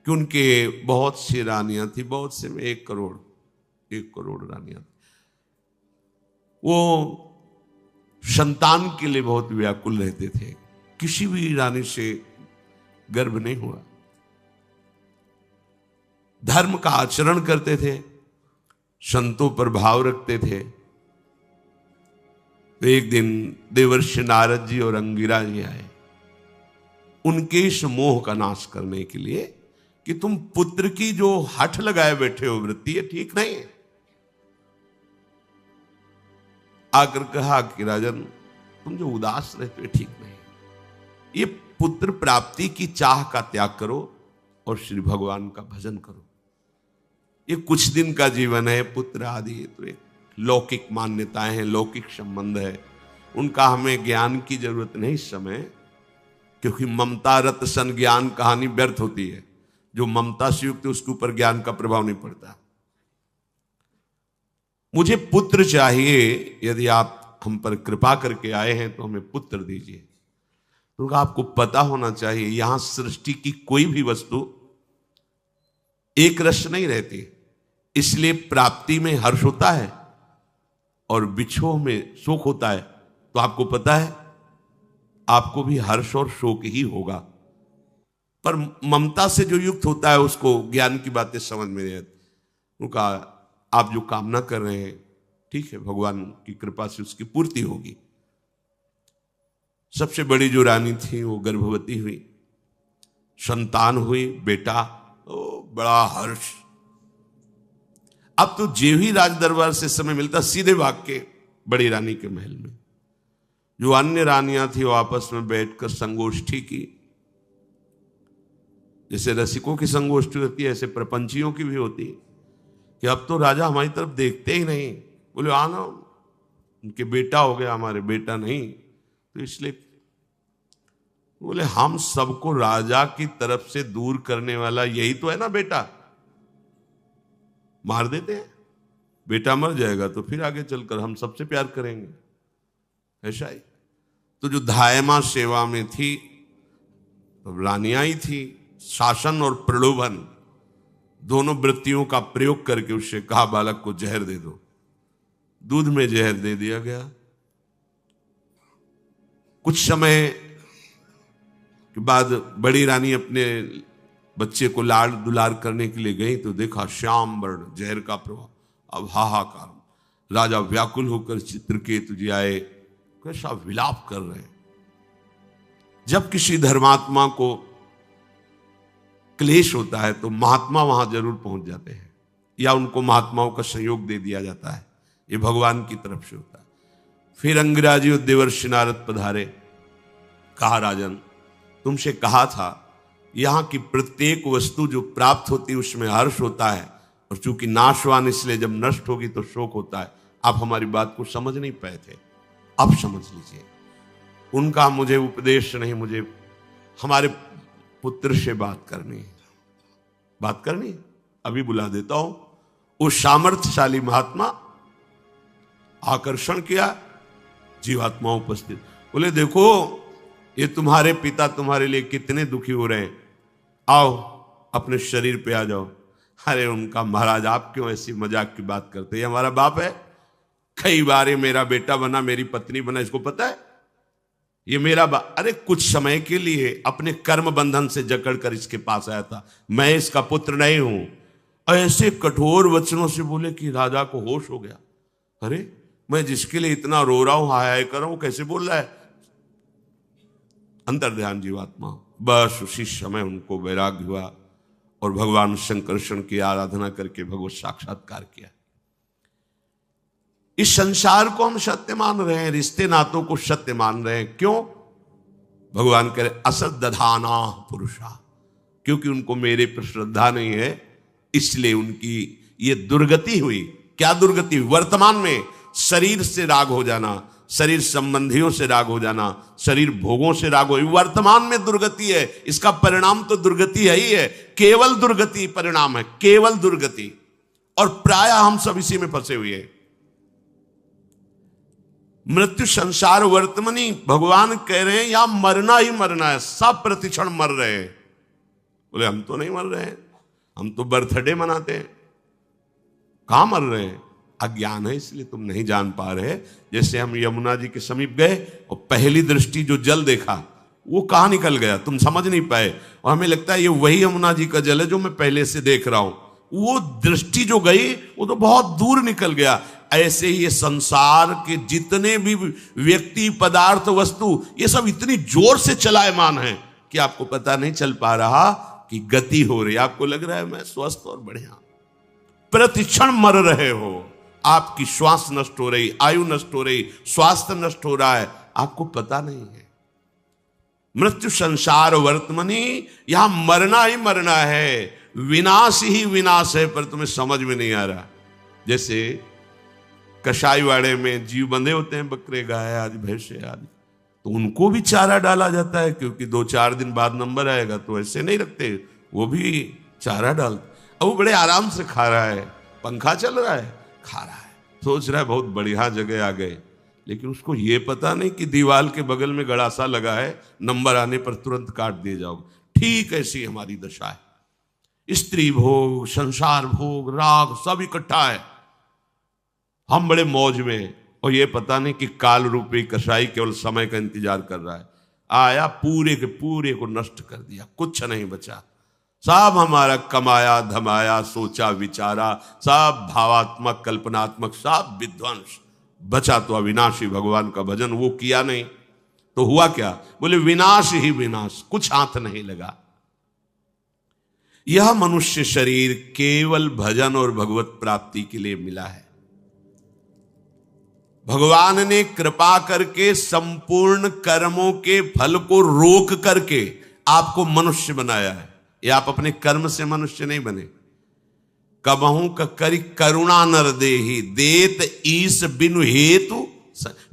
कि उनके बहुत सी रानियां थी, बहुत से में 1 करोड़ रानियां थी। वो संतान के लिए बहुत व्याकुल रहते थे, किसी भी रानी से गर्भ नहीं हुआ। धर्म का आचरण करते थे, संतों पर भाव रखते थे। तो एक दिन देवर्षि नारद जी और अंगिरा जी आए उनके इस मोह का नाश करने के लिए कि तुम पुत्र की जो हठ लगाए बैठे हो वृत्ति, ये ठीक नहीं है। आकर कहा कि राजन, तुम जो उदास रहते हो ठीक नहीं, ये पुत्र प्राप्ति की चाह का त्याग करो और श्री भगवान का भजन करो। ये कुछ दिन का जीवन है, पुत्र आदि तो एक लौकिक मान्यताएं हैं, लौकिक संबंध है, उनका हमें ज्ञान की जरूरत नहीं इस समय, क्योंकि ममता रत सन ज्ञान कहानी व्यर्थ होती है। जो ममता से युक्त है उसके ऊपर ज्ञान का प्रभाव नहीं पड़ता। मुझे पुत्र चाहिए, यदि आप हम पर कृपा करके आए हैं तो हमें पुत्र दीजिए। तो आपको पता होना चाहिए यहां सृष्टि की कोई भी वस्तु एक रस नहीं रहती, इसलिए प्राप्ति में हर्ष होता है और बिछोह में शोक होता है। तो आपको पता है आपको भी हर्ष और शोक ही होगा, पर ममता से जो युक्त होता है उसको ज्ञान की बातें समझ में नहीं आती। उनका आप जो कामना कर रहे हैं ठीक है, भगवान की कृपा से उसकी पूर्ति होगी। सबसे बड़ी जो रानी थी वो गर्भवती हुई, संतान हुई, बेटा, ओ बड़ा हर्ष। अब तो जे ही राज दरबार से समय मिलता सीधे भाग के बड़ी रानी के महल में। जो अन्य रानियां थी वो आपस में बैठकर संगोष्ठी की, जैसे रसिकों की संगोष्ठी होती है ऐसे प्रपंचियों की भी होती है कि अब तो राजा हमारी तरफ देखते ही नहीं, बोले आना उनके बेटा हो गया, हमारे बेटा नहीं, तो इसलिए बोले हम सबको राजा की तरफ से दूर करने वाला यही तो है ना बेटा, मार देते हैं, बेटा मर जाएगा तो फिर आगे चलकर हम सबसे प्यार करेंगे, ऐसा ही। तो जो धायमा सेवा में थी तो रानियां ही थी, शासन और प्रलोभन दोनों वृत्तियों का प्रयोग करके उससे कहा बालक को जहर दे दो। दूध में जहर दे दिया गया। कुछ समय के बाद बड़ी रानी अपने बच्चे को लाड़ दुलार करने के लिए गई तो देखा श्याम वर्ण जहर का प्रभाव। अब हाहाकार, राजा व्याकुल होकर चित्रकेतु जी आए, कैसा विलाप कर रहे हैं। जब किसी धर्मात्मा को क्लेश होता है तो महात्मा वहां जरूर पहुंच जाते हैं या उनको महात्माओं का सहयोग दे दिया जाता है, ये भगवान की तरफ से होता है। फिर अंगिराजी और देवर्षि नारद पधारे, कहा राजन तुमसे कहा था यहां की प्रत्येक वस्तु जो प्राप्त होती है उसमें हर्ष होता है, और चूंकि नाशवान इसलिए जब नष्ट होगी तो शोक होता है। आप हमारी बात को समझ नहीं पाए थे, अब समझ लीजिए। उनका मुझे उपदेश नहीं, मुझे हमारे पुत्र से बात करनी है, बात करनी, अभी बुला देता हूं। उस सामर्थ्यशाली महात्मा आकर्षण किया, जीवात्मा उपस्थित, बोले देखो ये तुम्हारे पिता तुम्हारे लिए कितने दुखी हो रहे हैं, आओ अपने शरीर पे आ जाओ। अरे उनका महाराज आप क्यों ऐसी मजाक की बात करते हैं, हमारा बाप है, कई बार ये मेरा बेटा बना, मेरी पत्नी बना, इसको पता है ये मेरा अरे कुछ समय के लिए अपने कर्म बंधन से जकड़कर इसके पास आया था, मैं इसका पुत्र नहीं हूं। ऐसे कठोर वचनों से बोले कि राजा को होश हो गया। अरे मैं जिसके लिए इतना रो रहा हूं, हाय हाय कर रहा हूं, कैसे बोल रहा है। अंतर ध्यान जीवात्मा, बस उसी समय उनको वैराग्य हुआ और भगवान शंकरषण की आराधना करके भगवत साक्षात्कार किया। इस संसार को हम सत्य मान रहे हैं, रिश्ते नातों को सत्य मान रहे हैं, क्यों? भगवान कह रहे असत दधाना पुरुषा, क्योंकि उनको मेरे पर श्रद्धा नहीं है, इसलिए उनकी ये दुर्गति हुई। क्या दुर्गति हुई? वर्तमान में शरीर से राग हो जाना, शरीर संबंधियों से राग हो जाना, शरीर भोगों से राग हो, वर्तमान में दुर्गति है। इसका परिणाम तो दुर्गति है ही है, केवल दुर्गति परिणाम है, केवल दुर्गति। और प्राय हम सब इसी में फंसे हुए हैं। मृत्यु संसार वर्तमानी, भगवान कह रहे हैं यहां मरना ही मरना है, सब प्रतिक्षण मर रहे हैं। बोले हम तो नहीं मर रहे हैं, हम तो बर्थडे मनाते हैं। कहां मर रहे हैं? अज्ञान है, इसलिए तुम नहीं जान पा रहे। जैसे हम यमुना जी के समीप गए और पहली दृष्टि जो जल देखा वो कहां निकल गया, तुम समझ नहीं पाए, और हमें लगता है ये वही यमुना जी का जल है जो मैं पहले से देख रहा हूं। वो दृष्टि जो गई वो तो बहुत दूर निकल गया। ऐसे ही ये संसार के जितने भी व्यक्ति, पदार्थ, वस्तु, ये सब इतनी जोर से चलायमान है कि आपको पता नहीं चल पा रहा कि गति हो रही। आपको लग रहा है मैं स्वस्थ और बढ़िया, प्रतिक्षण मर रहे हो, आपकी श्वास नष्ट हो रही, आयु नष्ट हो रही, स्वास्थ्य नष्ट हो रहा है, आपको पता नहीं है। मृत्यु संसार वर्तमानी, यहां मरना ही मरना है, विनाश ही विनाश है, पर तुम्हें समझ में नहीं आ रहा। जैसे कसाईवाड़े में जीव बंधे होते हैं, बकरे, गाय आदि, भैंसे आदि, तो उनको भी चारा डाला जाता है, क्योंकि 2-4 दिन बाद नंबर आएगा, तो ऐसे नहीं रखते, वो भी चारा डालते। अब वो बड़े आराम से खा रहा है, पंखा चल रहा है, खा रहा है, सोच रहा है बहुत बढ़िया जगह आ गए, लेकिन उसको यह पता नहीं कि दीवार के बगल में गड़ासा लगा है, नंबर आने पर तुरंत काट दिए जाओगे। ठीक ऐसी हमारी दशा है। स्त्री भोग, संसार भोग, राग सब इकट्ठा है। हम बड़े मौज में, और ये पता नहीं कि काल रूपी कसाई केवल समय का इंतजार कर रहा है। आया, पूरे के पूरे को नष्ट कर दिया, कुछ नहीं बचा। सब हमारा कमाया धमाया, सोचा विचारा, सब भावात्मक कल्पनात्मक, सब विध्वंस। बचा तो अविनाशी भगवान का भजन, वो किया नहीं तो हुआ क्या? बोले विनाश ही विनाश, कुछ हाथ नहीं लगा। यह मनुष्य शरीर केवल भजन और भगवत प्राप्ति के लिए मिला है। भगवान ने कृपा करके संपूर्ण कर्मों के फल को रोक करके आपको मनुष्य बनाया है। ये आप अपने कर्म से मनुष्य नहीं बने। कबहू करी करुणा नर देहि, देत ईस बिनु हेतु,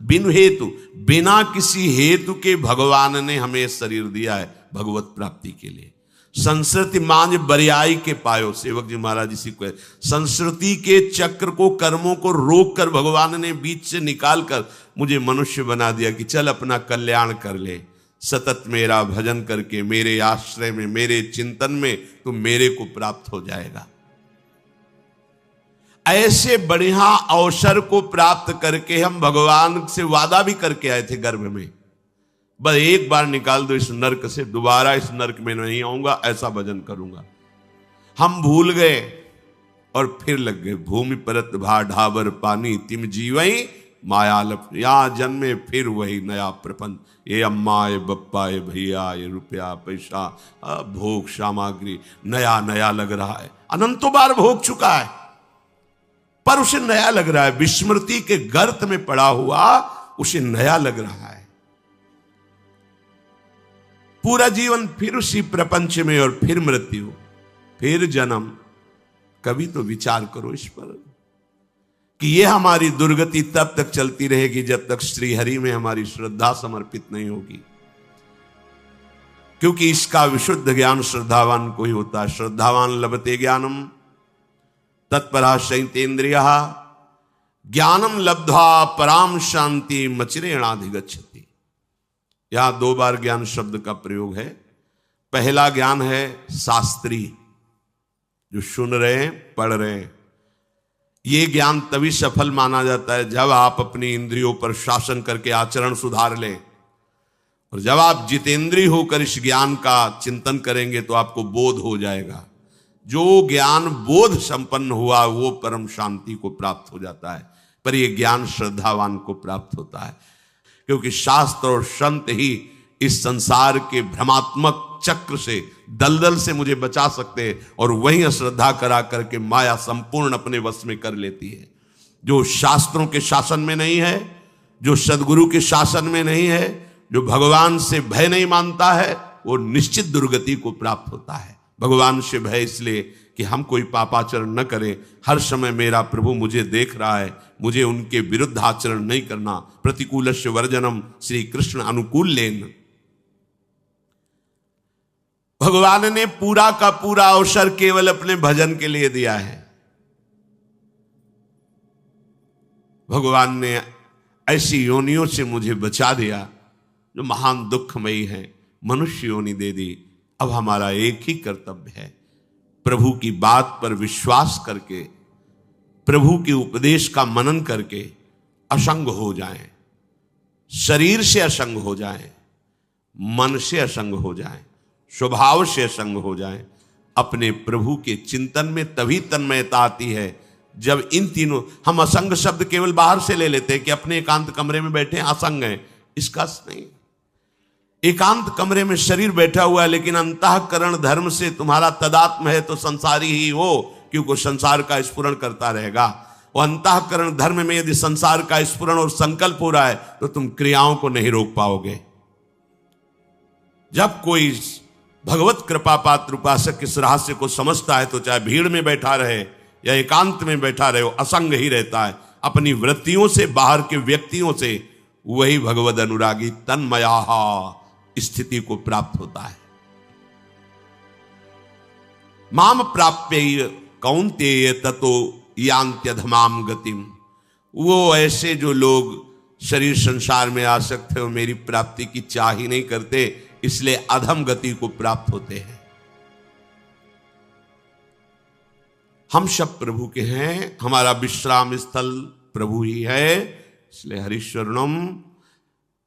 बिनु हेतु, बिना किसी हेतु के भगवान ने हमें शरीर दिया है भगवत प्राप्ति के लिए। संस्कृति मांझ बरियाई के पायो, सेवक जी महाराज इसी को, संस्कृति के चक्र को, कर्मों को रोक कर भगवान ने बीच से निकाल कर मुझे मनुष्य बना दिया कि चल अपना कल्याण कर ले। सतत मेरा भजन करके, मेरे आश्रय में, मेरे चिंतन में तू मेरे को प्राप्त हो जाएगा। ऐसे बढ़िया अवसर को प्राप्त करके हम भगवान से वादा भी करके आए थे गर्भ में, बस एक बार निकाल दो इस नरक से, दोबारा इस नरक में नहीं आऊंगा, ऐसा भजन करूंगा। हम भूल गए और फिर लग गए। भूमि परत भा ढाबर पानी, तिम जीवई माया लप, यहां जन्मे फिर वही नया प्रपंच। ये अम्मा, ये बप्पा, ये भैया, ये रुपया पैसा, भोग सामग्री नया नया लग रहा है। अनंतों बार भोग चुका है पर उसे नया लग रहा है। विस्मृति के गर्त में पड़ा हुआ उसे नया लग रहा है। पूरा जीवन फिर उसी प्रपंच में, और फिर मृत्यु, फिर जन्म। कभी तो विचार करो इस पर कि यह हमारी दुर्गति तब तक चलती रहेगी जब तक श्रीहरि में हमारी श्रद्धा समर्पित नहीं होगी। क्योंकि इसका विशुद्ध ज्ञान श्रद्धावान को ही होता है। श्रद्धावान लभते ज्ञानम तत्परा शैतेन्द्रिय, ज्ञानम लब्ध्वा पराम शांति मचिरेणाधिगच्छति। यहां दो बार ज्ञान शब्द का प्रयोग है। पहला ज्ञान है शास्त्री, जो सुन रहे हैं, पढ़ रहे हैं। ये ज्ञान तभी सफल माना जाता है जब आप अपनी इंद्रियों पर शासन करके आचरण सुधार लें, और जब आप जितेंद्रिय होकर इस ज्ञान का चिंतन करेंगे तो आपको बोध हो जाएगा। जो ज्ञान बोध संपन्न हुआ वो परम शांति को प्राप्त हो जाता है। पर यह ज्ञान श्रद्धावान को प्राप्त होता है, क्योंकि शास्त्र और संत ही इस संसार के भ्रमात्मक चक्र से, दलदल से मुझे बचा सकते हैं, और वहीं अश्रद्धा करा करके माया संपूर्ण अपने वश में कर लेती है। जो शास्त्रों के शासन में नहीं है, जो सदगुरु के शासन में नहीं है, जो भगवान से भय नहीं मानता है, वो निश्चित दुर्गति को प्राप्त होता है। भगवान से भय इसलिए कि हम कोई पापाचरण न करें। हर समय मेरा प्रभु मुझे देख रहा है, मुझे उनके विरुद्ध आचरण नहीं करना। प्रतिकूलस्य वर्जनम श्री कृष्ण अनुकूलेन। भगवान ने पूरा का पूरा अवसर केवल अपने भजन के लिए दिया है। भगवान ने ऐसी योनियों से मुझे बचा दिया जो महान दुखमयी है, मनुष्य योनि दे दी। अब हमारा एक ही कर्तव्य है, प्रभु की बात पर विश्वास करके, प्रभु के उपदेश का मनन करके असंग हो जाएं, शरीर से असंग हो जाएं, मन से असंग हो जाएं, स्वभाव से असंग हो जाएं। अपने प्रभु के चिंतन में तभी तन्मयता आती है जब इन तीनों, हम असंग शब्द केवल बाहर से ले लेते हैं कि अपने एकांत कमरे में बैठे असंग हैं, इसका नहीं। एकांत कमरे में शरीर बैठा हुआ है, लेकिन अंतःकरण धर्म से तुम्हारा तदात्म है तो संसारी ही हो, क्योंकि संसार का स्फुरण करता रहेगा। वो अंतःकरण धर्म में यदि संसार का स्फुरण और संकल्प हो रहा है तो तुम क्रियाओं को नहीं रोक पाओगे। जब कोई भगवत कृपा पात्र उपासक इस रहस्य को समझता है तो चाहे भीड़ में बैठा रहे या एकांत में बैठा रहे, असंग ही रहता है। अपनी वृत्तियों से, बाहर के व्यक्तियों से वही भगवद अनुरागी तन्मया स्थिति को प्राप्त होता है। माम प्राप्य कौन्तेय ततो यान्त्यधमाम गतिम। वो ऐसे जो लोग शरीर संसार में आसक्त है और मेरी प्राप्ति की चाह ही नहीं करते, इसलिए अधम गति को प्राप्त होते हैं। हम सब प्रभु के हैं, हमारा विश्राम स्थल प्रभु ही है, इसलिए हरिशरणम।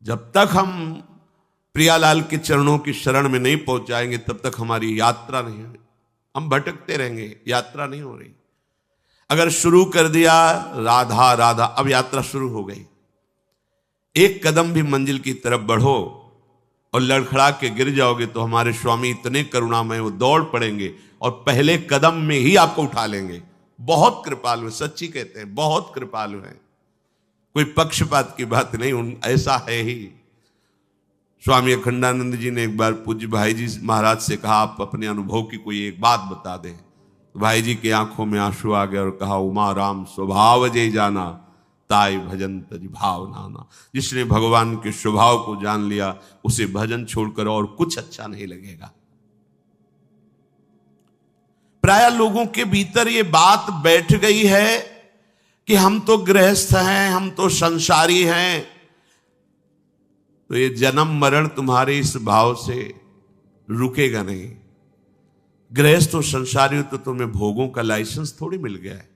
जब तक हम प्रियालाल के चरणों की शरण में नहीं पहुंचाएंगे तब तक हमारी यात्रा नहीं होगी। हम भटकते रहेंगे, यात्रा नहीं हो रही। अगर शुरू कर दिया राधा राधा, अब यात्रा शुरू हो गई। एक कदम भी मंजिल की तरफ बढ़ो और लड़खड़ा के गिर जाओगे तो हमारे स्वामी इतने करुणामय, वो दौड़ पड़ेंगे और पहले कदम में ही आपको उठा लेंगे। बहुत कृपालु है, सच्ची कहते हैं, बहुत कृपालु है। कोई पक्षपात की बात नहीं, ऐसा है ही। स्वामी अखंडानंद जी ने एक बार पूज्य भाई जी महाराज से कहा, आप अपने अनुभव की कोई एक बात बता दें। तो भाई जी की आंखों में आंसू आ गया और कहा, उमा राम स्वभाव जय जाना, ताई भजन तज भाव नाना। जिसने भगवान के स्वभाव को जान लिया उसे भजन छोड़कर और कुछ अच्छा नहीं लगेगा। प्राय लोगों के भीतर ये बात बैठ गई है कि हम तो गृहस्थ हैं, हम तो संसारी हैं, तो ये जन्म मरण तुम्हारे इस भाव से रुकेगा नहीं। गृहस्थ और संसारी हो तो तुम्हें भोगों का लाइसेंस थोड़ी मिल गया है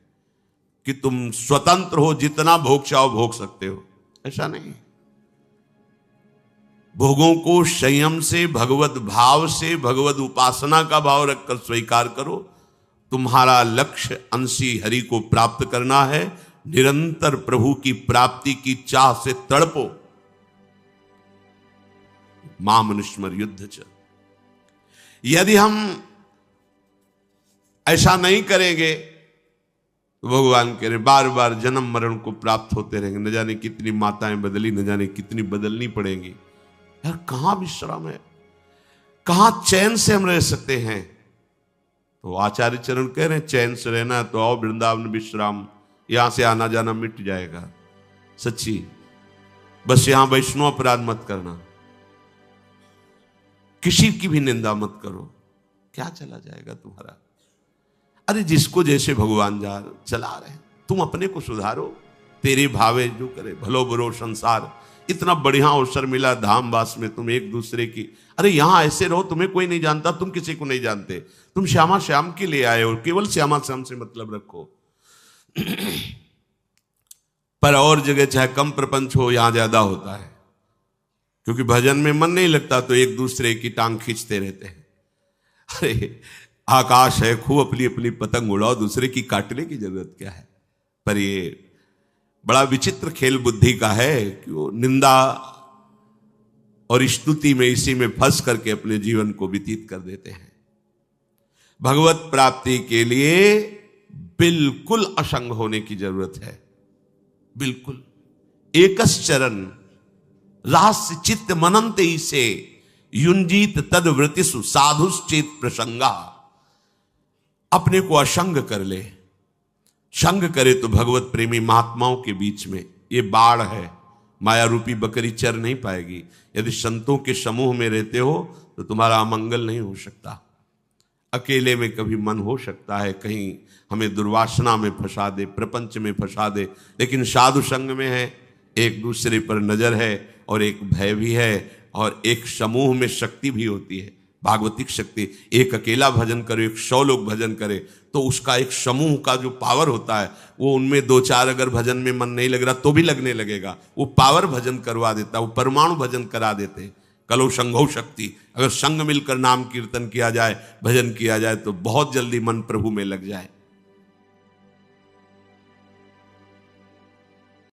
कि तुम स्वतंत्र हो, जितना भोग चाहो भोग सकते हो, ऐसा नहीं। भोगों को संयम से, भगवत भाव से, भगवत उपासना का भाव रखकर स्वीकार करो। तुम्हारा लक्ष्य अंशी हरि को प्राप्त करना है। निरंतर प्रभु की प्राप्ति की चाह से तड़पो। मामनुष्मर युद्ध च। यदि हम ऐसा नहीं करेंगे तो भगवान कह रहे बार बार जन्म मरण को प्राप्त होते रहेंगे। न जाने कितनी माताएं बदली, न जाने कितनी बदलनी पड़ेंगी। यार कहां विश्राम है, कहां चैन से हम रह सकते हैं। तो आचार्य चरण कह रहे हैं चैन से रहना है तो आओ वृंदावन विश्राम, यहां से आना जाना मिट जाएगा। सच्ची, बस यहां वैष्णव अपराध मत करना, किसी की भी निंदा मत करो, क्या चला जाएगा तुम्हारा। अरे जिसको जैसे भगवान चला रहे, तुम अपने को सुधारो। तेरे भावे जो करे भलो बुरो संसार। इतना बढ़िया अवसर मिला धाम वास में, तुम एक दूसरे की, अरे यहां ऐसे रहो, तुम्हें कोई नहीं जानता, तुम किसी को नहीं जानते, तुम श्यामा श्याम के लिए आए हो, केवल श्यामा श्याम से मतलब रखो। पर और जगह चाहे कम प्रपंच हो, यहां ज्यादा होता है, क्योंकि भजन में मन नहीं लगता तो एक दूसरे की टांग खींचते रहते हैं। अरे आकाश है, खूब अपनी अपनी पतंग उड़ाओ, दूसरे की काटने की जरूरत क्या है। पर ये बड़ा विचित्र खेल बुद्धि का है कि वो निंदा और स्तुति में, इसी में फंस करके अपने जीवन को व्यतीत कर देते हैं। भगवत प्राप्ति के लिए बिल्कुल असंग होने की जरूरत है। बिल्कुल एकस चरण रहस्य चित्त मनंत से युंजीत तद वृतिसु साधुश्चेत प्रसंगा। अपने को असंग कर ले। संग करे तो भगवत प्रेमी महात्माओं के बीच में ये बाढ़ है, माया रूपी बकरी चर नहीं पाएगी। यदि संतों के समूह में रहते हो तो तुम्हारा अमंगल नहीं हो सकता। अकेले में कभी मन हो सकता है कहीं हमें दुर्वासना में फंसा दे, प्रपंच में फंसा दे, लेकिन साधु संग में है, एक दूसरे पर नजर है और एक भय भी है और एक समूह में शक्ति भी होती है, भागवतिक शक्ति। एक अकेला भजन करे, 100 लोग भजन करे तो उसका एक समूह का जो पावर होता है वो, उनमें 2-4 अगर भजन में मन नहीं लग रहा तो भी लगने लगेगा। वो पावर भजन करवा देता, वो परमाणु भजन करा देते। कलो संघो शक्ति। अगर संग मिलकर नाम कीर्तन किया जाए, भजन किया जाए तो बहुत जल्दी मन प्रभु में लग जाए।